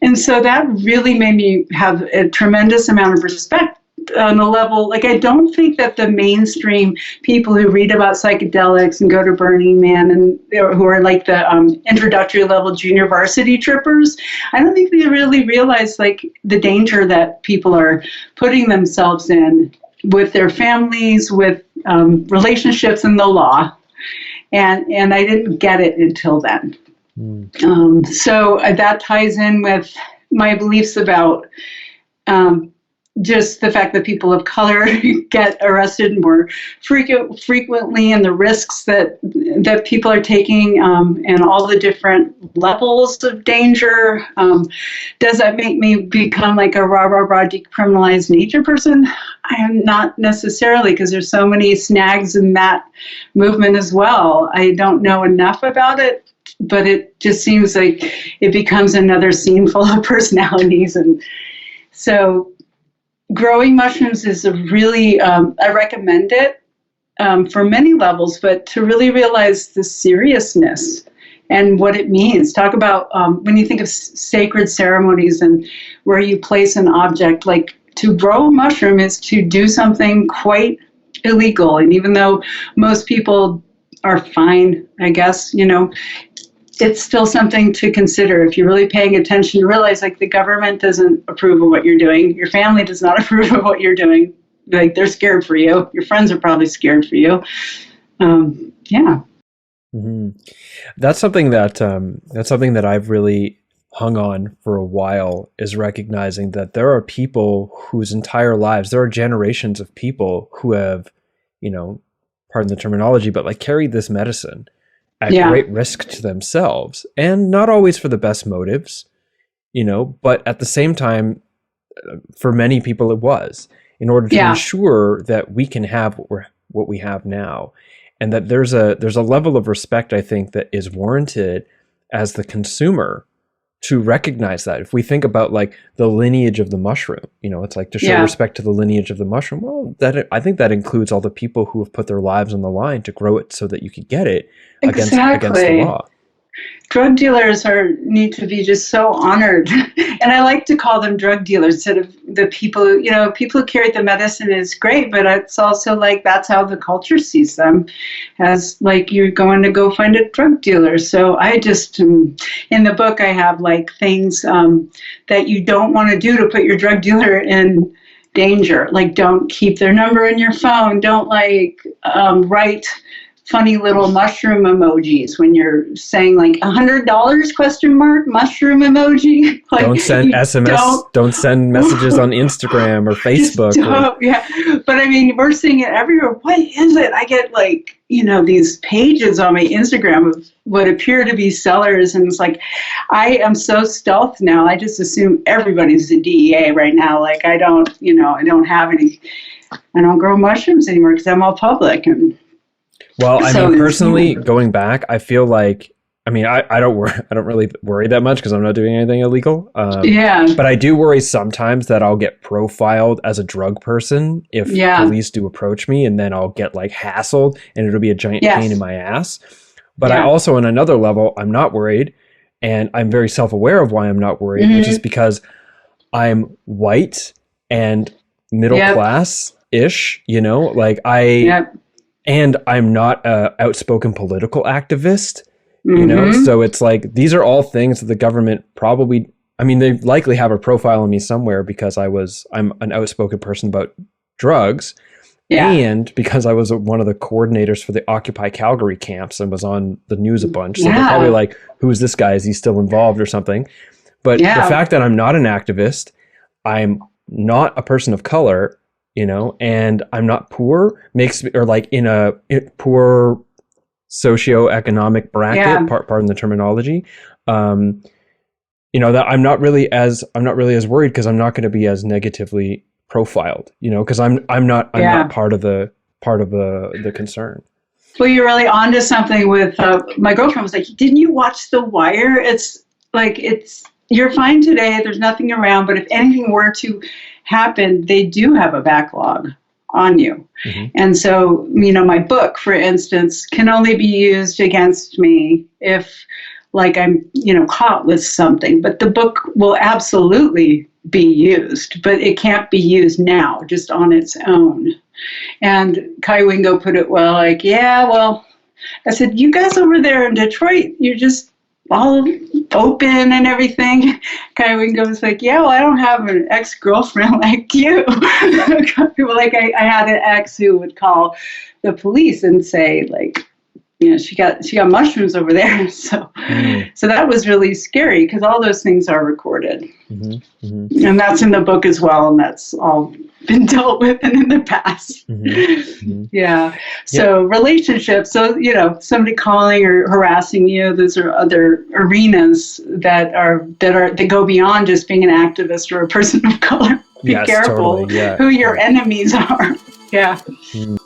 And so that really made me have a tremendous amount of respect on a level, like I don't think that the mainstream people who read about psychedelics and go to Burning Man and who are like the introductory level junior varsity trippers, I don't think they really realize like the danger that people are putting themselves in with their families, with relationships and the law. And I didn't get it until then. So that ties in with my beliefs about just the fact that people of color get arrested more frequently, and the risks that people are taking, and all the different levels of danger. Does that make me become like a rah, decriminalized nature person? I am not necessarily, because there's so many snags in that movement as well. I don't know enough about it, but it just seems like it becomes another scene full of personalities. And so growing mushrooms is a really, I recommend it for many levels, but to really realize the seriousness and what it means. Talk about when you think of sacred ceremonies and where you place an object, like to grow a mushroom is to do something quite illegal. And even though most people are fine, I guess, it's still something to consider. If you're really paying attention, you realize like the government doesn't approve of what you're doing. Your family does not approve of what you're doing. Like they're scared for you. Your friends are probably scared for you. Yeah. Mm-hmm. That's something that I've really hung on for a while, is recognizing that there are people whose entire lives, there are generations of people who have, pardon the terminology, but like carried this medicine at great risk to themselves, and not always for the best motives, but at the same time, for many people it was, in order to ensure that we can have what we have now. And that there's a level of respect, I think, that is warranted as the consumer to recognize that. If we think about like the lineage of the mushroom, it's like to show respect to the lineage of the mushroom. Well, I think that includes all the people who have put their lives on the line to grow it so that you could get it against the law. Drug dealers need to be just so honored. And I like to call them drug dealers instead of the people, people who carry the medicine is great, but it's also like that's how the culture sees them, as like you're going to go find a drug dealer. So I just, in the book, I have like things that you don't want to do to put your drug dealer in danger. Like don't keep their number in your phone. Don't write funny little mushroom emojis when you're saying like $100 mushroom emoji. Like, don't send SMS. Don't send messages on Instagram or Facebook. But I mean, we're seeing it everywhere. What is it? I get like, these pages on my Instagram of what appear to be sellers. And it's like, I am so stealth now. I just assume everybody's a DEA right now. Like I don't grow mushrooms anymore because I'm all public. And well, I mean, personally, going back, I feel like, I don't really worry that much because I'm not doing anything illegal. But I do worry sometimes that I'll get profiled as a drug person if police do approach me, and then I'll get like hassled and it'll be a giant pain in my ass. But I also, on another level, I'm not worried, and I'm very self-aware of why I'm not worried, which is because I'm white and middle class-ish, and I'm not an outspoken political activist, so it's like, these are all things that the government probably, they likely have a profile on me somewhere because I'm an outspoken person about drugs, and because I was one of the coordinators for the Occupy Calgary camps and was on the news a bunch. So they're probably like, who is this guy? Is he still involved or something? But the fact that I'm not an activist, I'm not a person of color, and I'm not poor, makes me, or like in a poor socioeconomic bracket, pardon the terminology, that I'm not really as worried because I'm not going to be as negatively profiled, because I'm not part of the concern. Well, you're really onto something with my girlfriend was like, didn't you watch The Wire? It's like, you're fine today. There's nothing around, but if anything were to happen, they do have a backlog on you. And so, my book, for instance, can only be used against me if like I'm, caught with something. But the book will absolutely be used, but it can't be used now, just on its own. And Kai Wingo put it well, like, yeah, well, I said, you guys over there in Detroit, you're just all open and everything. Kai Wingo was like, yeah, well, I don't have an ex-girlfriend like you. Like I had an ex who would call the police and say, like, she got mushrooms over there. So that was really scary because all those things are recorded. Mm-hmm. Mm-hmm. And that's in the book as well. And that's all been dealt with and in the past. Mm-hmm. Mm-hmm. Yeah. So relationships. So, somebody calling or harassing you, those are other arenas that go beyond just being an activist or a person of color. Be careful who your enemies are. Yeah. Mm.